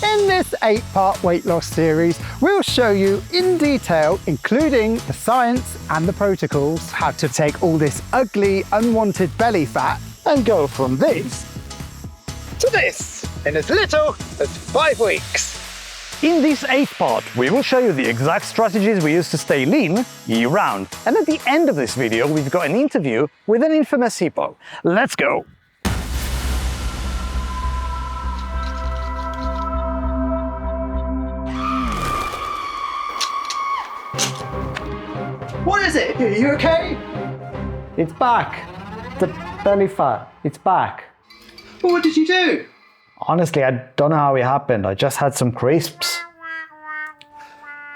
In this 8-part weight loss series, we'll show you in detail, including the science and the protocols, how to take all this ugly, unwanted belly fat and go from this to this in as little as 5 weeks. In this 8th part, we will show you the exact strategies we use to stay lean year-round. And at the end of this video, we've got an interview with an infamous hippo. Let's go! What is it? Are you okay? It's back. The belly fat, it's back. Well, what did you do? Honestly, I don't know how it happened. I just had some crisps.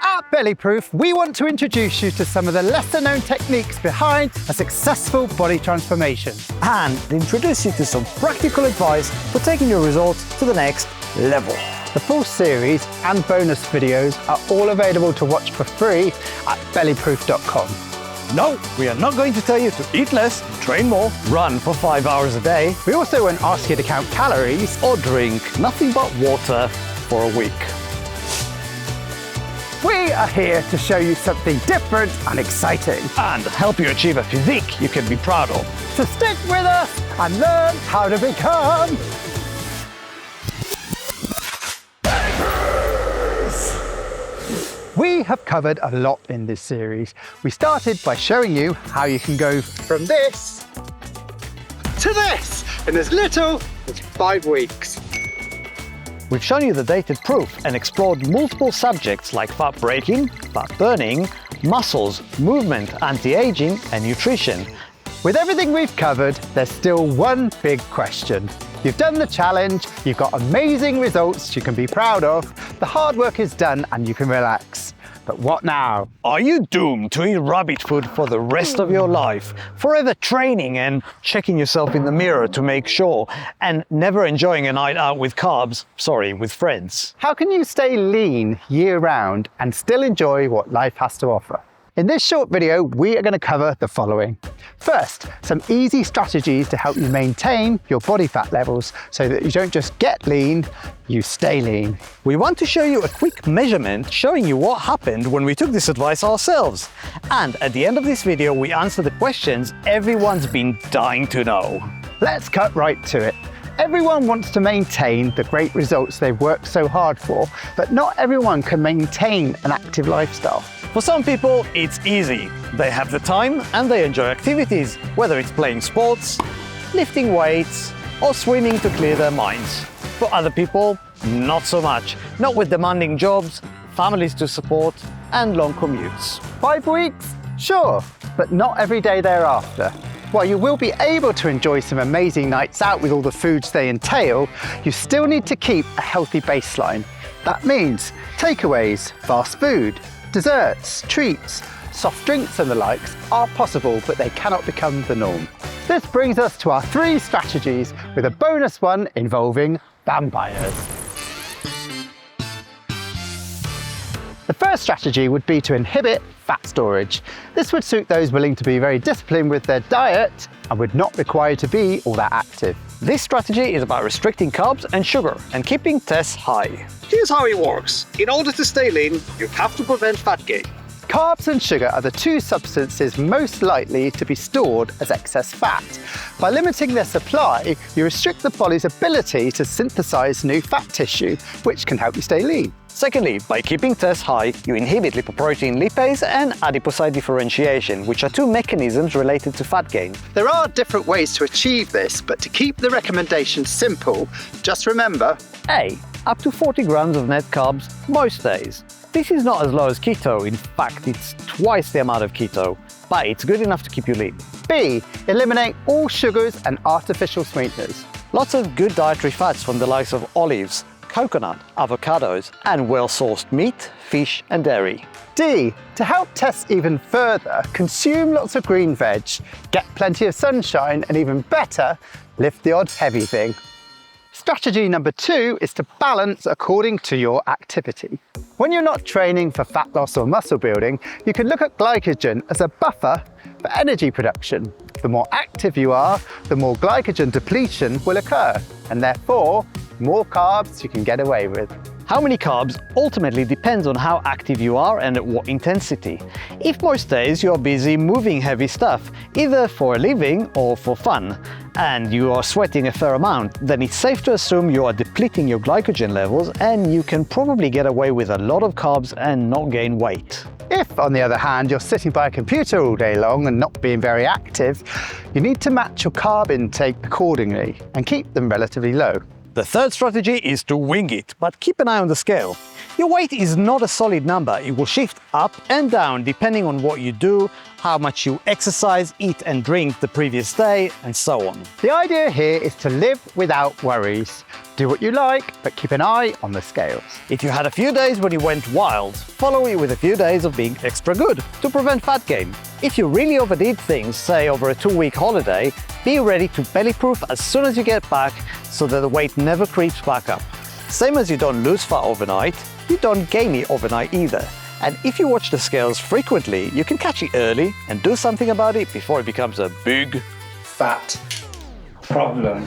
At BellyProof, we want to introduce you to some of the lesser-known techniques behind a successful body transformation. And introduce you to some practical advice for taking your results to the next level. The full series and bonus videos are all available to watch for free at bellyproof.com. No, we are not going to tell you to eat less, train more, run for 5 hours a day. We also won't ask you to count calories Or drink nothing but water for a week. We are here to show you something different and exciting. And help you achieve a physique you can be proud of. So stick with us and learn how to become We have covered a lot in this series. We started by showing you how you can go from this to this in as little as 5 weeks. We've shown you the dated proof and explored multiple subjects like fat breaking, fat burning, muscles, movement, anti-aging, and nutrition. With everything we've covered, there's still one big question. You've done the challenge, you've got amazing results you can be proud of, the hard work is done and you can relax. But what now? Are you doomed to eat rabbit food for the rest of your life, forever training and checking yourself in the mirror to make sure, and never enjoying a night out with with friends? How can you stay lean year-round and still enjoy what life has to offer? In this short video, we are going to cover the following. First, some easy strategies to help you maintain your body fat levels so that you don't just get lean, you stay lean. We want to show you a quick measurement showing you what happened when we took this advice ourselves. And at the end of this video, we answer the questions everyone's been dying to know. Let's cut right to it. Everyone wants to maintain the great results they've worked so hard for, but not everyone can maintain an active lifestyle. For some people, it's easy. They have the time and they enjoy activities, whether it's playing sports, lifting weights, or swimming to clear their minds. For other people, not so much. Not with demanding jobs, families to support, and long commutes. 5 weeks? Sure, but not every day thereafter. While you will be able to enjoy some amazing nights out with all the foods they entail, you still need to keep a healthy baseline. That means takeaways, fast food, desserts, treats, soft drinks and the likes are possible, but they cannot become the norm. This brings us to our 3 strategies, with a bonus one involving vampires. The first strategy would be to inhibit fat storage. This would suit those willing to be very disciplined with their diet and would not require you to be all that active. This strategy is about restricting carbs and sugar and keeping tests high. Here's how it works. In order to stay lean, you have to prevent fat gain. Carbs and sugar are the 2 substances most likely to be stored as excess fat. By limiting their supply, you restrict the body's ability to synthesize new fat tissue, which can help you stay lean. Secondly, by keeping tests high, you inhibit lipoprotein lipase and adipocyte differentiation, which are 2 mechanisms related to fat gain. There are different ways to achieve this, but to keep the recommendation simple, just remember: A. Up to 40 grams of net carbs most days. This is not as low as keto, in fact it's twice the amount of keto, but it's good enough to keep you lean. B. Eliminate all sugars and artificial sweeteners. Lots of good dietary fats from the likes of olives, coconut, avocados, and well-sourced meat, fish, and dairy. D. To help test even further, consume lots of green veg, get plenty of sunshine, and even better, lift the odd heavy thing. Strategy number 2 is to balance according to your activity. When you're not training for fat loss or muscle building, you can look at glycogen as a buffer for energy production. The more active you are, the more glycogen depletion will occur, and therefore, more carbs you can get away with. How many carbs ultimately depends on how active you are and at what intensity. If most days you are busy moving heavy stuff, either for a living or for fun, and you are sweating a fair amount, then it's safe to assume you are depleting your glycogen levels and you can probably get away with a lot of carbs and not gain weight. If, on the other hand, you're sitting by a computer all day long and not being very active, you need to match your carb intake accordingly and keep them relatively low. The third strategy is to wing it, but keep an eye on the scale. Your weight is not a solid number. It will shift up and down depending on what you do, how much you exercise, eat and drink the previous day, and so on. The idea here is to live without worries. Do what you like, but keep an eye on the scales. If you had a few days when you went wild, follow it with a few days of being extra good to prevent fat gain. If you really overdid things, say over a 2-week holiday, be ready to BellyProof as soon as you get back so that the weight never creeps back up. Same as you don't lose fat overnight, you don't gain it overnight either. And if you watch the scales frequently, you can catch it early and do something about it before it becomes a big fat problem.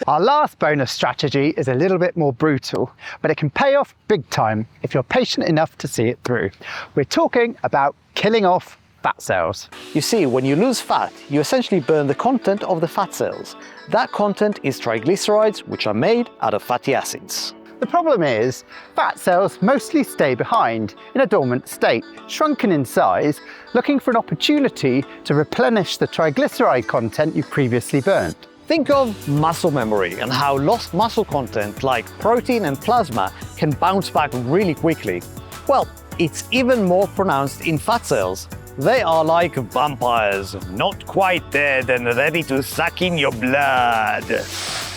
Our last bonus strategy is a little bit more brutal, but it can pay off big time if you're patient enough to see it through. We're talking about killing off fat cells. You see, when you lose fat, you essentially burn the content of the fat cells. That content is triglycerides, which are made out of fatty acids. The problem is, fat cells mostly stay behind in a dormant state, shrunken in size, looking for an opportunity to replenish the triglyceride content you previously burnt. Think of muscle memory and how lost muscle content like protein and plasma can bounce back really quickly. Well, it's even more pronounced in fat cells. They are like vampires, not quite dead and ready to suck in your blood.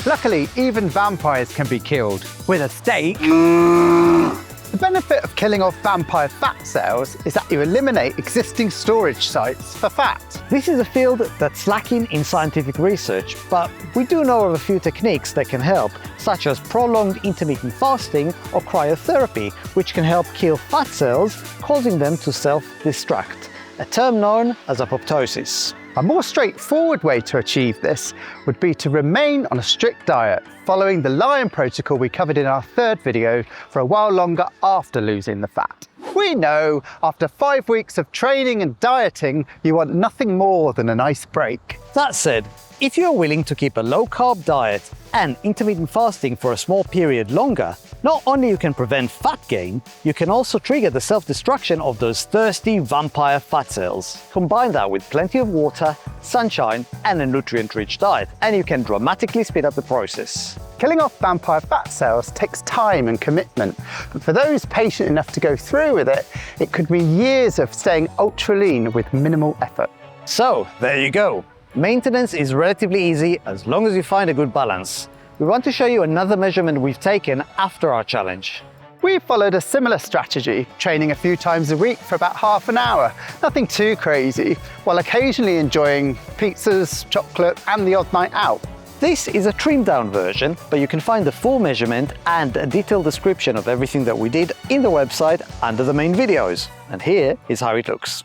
Luckily, even vampires can be killed with a steak. The benefit of killing off vampire fat cells is that you eliminate existing storage sites for fat. This is a field that's lacking in scientific research, but we do know of a few techniques that can help, such as prolonged intermittent fasting or cryotherapy, which can help kill fat cells, causing them to self-destruct, a term known as apoptosis. A more straightforward way to achieve this would be to remain on a strict diet, following the Lion protocol we covered in our third video for a while longer after losing the fat. We know after 5 weeks of training and dieting, you want nothing more than a nice break. That said, if you're willing to keep a low-carb diet and intermittent fasting for a small period longer, not only you can prevent fat gain, you can also trigger the self-destruction of those thirsty vampire fat cells. Combine that with plenty of water, sunshine, and a nutrient-rich diet, and you can dramatically speed up the process. Killing off vampire fat cells takes time and commitment, but for those patient enough to go through with it, it could mean years of staying ultra lean with minimal effort. So, there you go. Maintenance is relatively easy as long as you find a good balance. We want to show you another measurement we've taken after our challenge. We followed a similar strategy, training a few times a week for about half an hour. Nothing too crazy, while occasionally enjoying pizzas, chocolate, and the odd night out. This is a trimmed down version, but you can find the full measurement and a detailed description of everything that we did in the website under the main videos. And here is how it looks.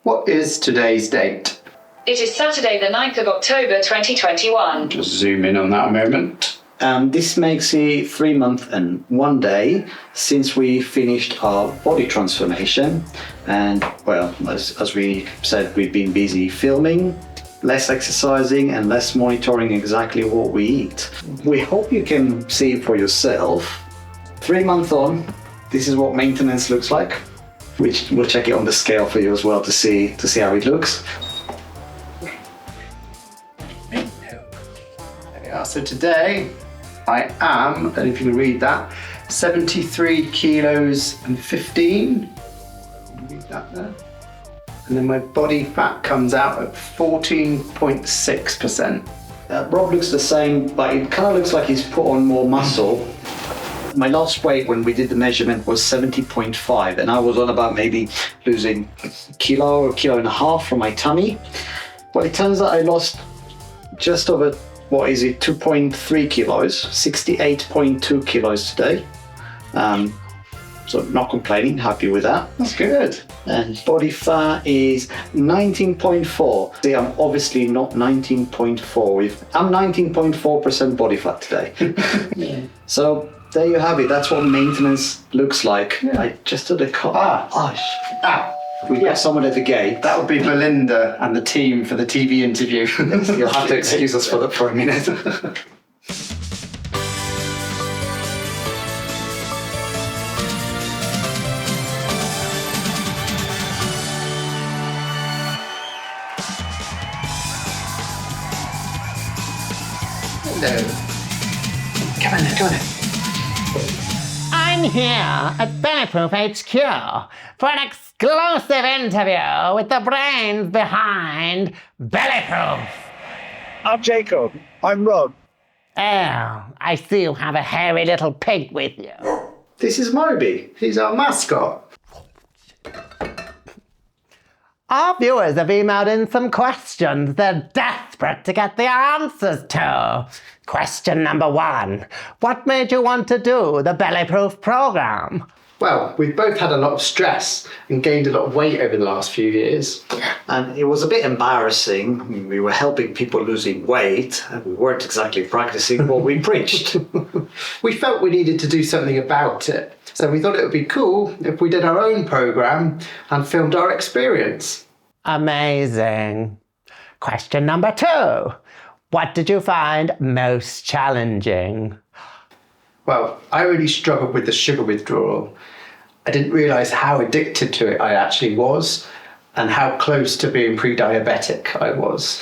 What is today's date? It is Saturday the 9th of October 2021. Just zoom in on that a moment. This makes it 3 months and 1 day since we finished our body transformation. And well, as we said, we've been busy filming, less exercising and less monitoring exactly what we eat. We hope you can see it for yourself. 3 months on, this is what maintenance looks like. We'll check it on the scale for you as well to see how it looks. So today I am, and if you can read that, 73 kilos and 15. Read that there. And then my body fat comes out at 14.6%. Rob looks the same, but it kind of looks like he's put on more muscle. My last weight when we did the measurement was 70.5, and I was on about maybe losing a kilo or a kilo and a half from my tummy. Well, it turns out I lost just over 2.3 kilos, 68.2 kilos today. So not complaining, happy with that. That's good. And body fat is 19.4. See, I'm obviously not 19.4. I'm 19.4% body fat today. So there you have it. That's what maintenance looks like. Yeah. I just did a cut. We've got someone at the gate. That would be Belinda and the team for the TV interview. You'll have to excuse us for a minute. Hello. Come on then, come on then. I'm here at BellyProof HQ for an exclusive interview with the brains behind BellyProof. I'm Jacob. I'm Rob. Oh, I see you have a hairy little pig with you. This is Moby. He's our mascot. Our viewers have emailed in some questions they're desperate to get the answers to. Question number 1. What made you want to do the BellyProof program? Well, we've both had a lot of stress and gained a lot of weight over the last few years. And it was a bit embarrassing. We were helping people losing weight, and we weren't exactly practicing what we preached. We felt we needed to do something about it. So we thought it would be cool if we did our own program and filmed our experience. Amazing. Question number 2. What did you find most challenging? Well, I really struggled with the sugar withdrawal. I didn't realise how addicted to it I actually was and how close to being pre-diabetic I was.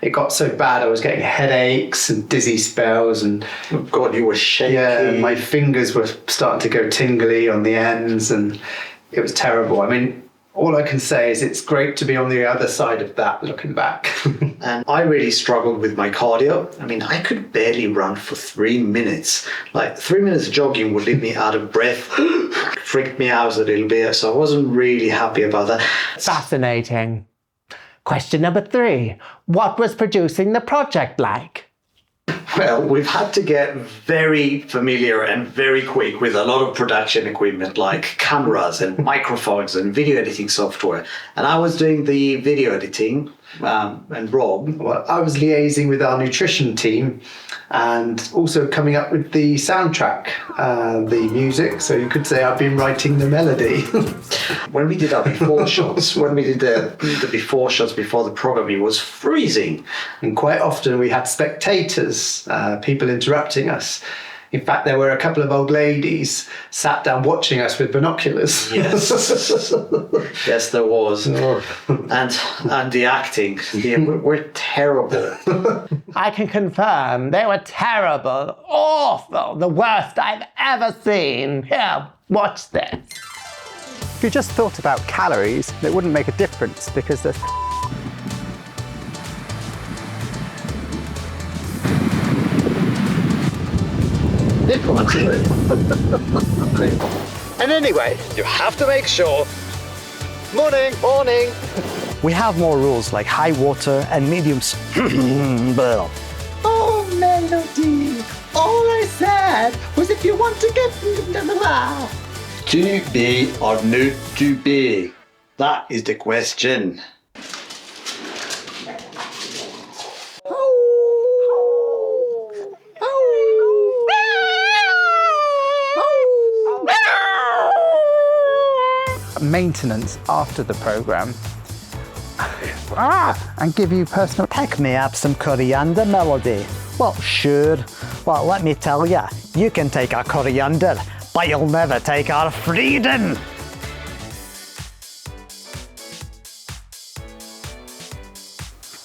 It got so bad I was getting headaches and dizzy spells and Oh God, you were shaky. yeah, my fingers were starting to go tingly on the ends and it was terrible. I mean, all I can say is it's great to be on the other side of that looking back. And I really struggled with my cardio. I mean, I could barely run for 3 minutes. Like 3 minutes jogging would leave me out of breath, freaked me out a little bit. So I wasn't really happy about that. Fascinating. Question number 3. What was producing the project like? Well, we've had to get very familiar and very quick with a lot of production equipment like cameras and microphones and video editing software. And I was doing the video editing and Rob. Well, I was liaising with our nutrition team and also coming up with the soundtrack, the music. So you could say I've been writing the melody. When we did our before shots, when we did the before shots before the program, it was freezing. And quite often we had spectators, people interrupting us. In fact, there were a couple of old ladies sat down watching us with binoculars. Yes, yes, there was. Oh. And the acting, we're terrible. I can confirm they were terrible, awful, the worst I've ever seen. Here, watch this. If you just thought about calories, it wouldn't make a difference because there's And anyway, you have to make sure. Morning. We have more rules like high water and mediums. Oh, Melody! All I said was if you want to get... To be or not to be? That is the question. Maintenance after the program and give you personal... Pick me up some coriander, Melody. Well, sure. Well, let me tell you, you can take our coriander, but you'll never take our freedom.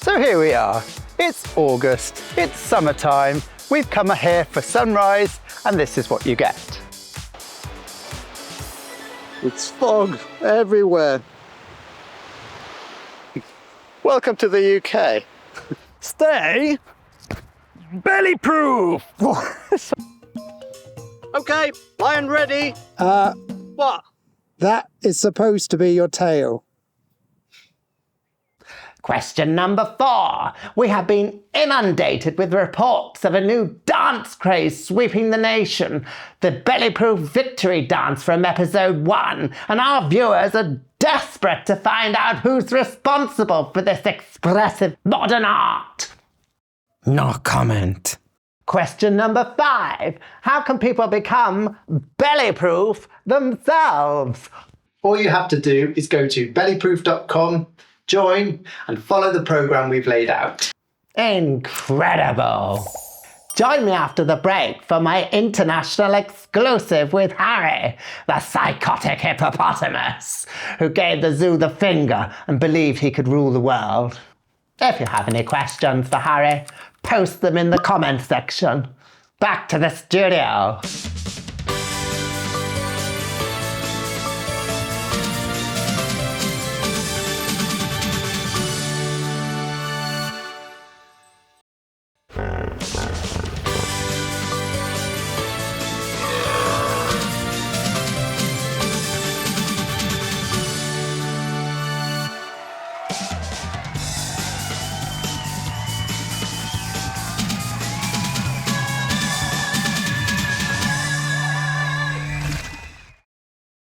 So here we are. It's August, it's summertime, we've come here for sunrise and this is what you get. It's fog everywhere. Welcome to the UK. Stay BellyProof. Okay, lion ready. What? That is supposed to be your tail. Question number 4. We have been inundated with reports of a new dance craze sweeping the nation, the BellyProof victory dance from episode 1, and our viewers are desperate to find out who's responsible for this expressive modern art. No comment. Question number 5. How can people become BellyProof themselves? All you have to do is go to bellyproof.com, join, and follow the program we've laid out. Incredible! Join me after the break for my international exclusive with Harry, the psychotic hippopotamus, who gave the zoo the finger and believed he could rule the world. If you have any questions for Harry, post them in the comment section. Back to the studio.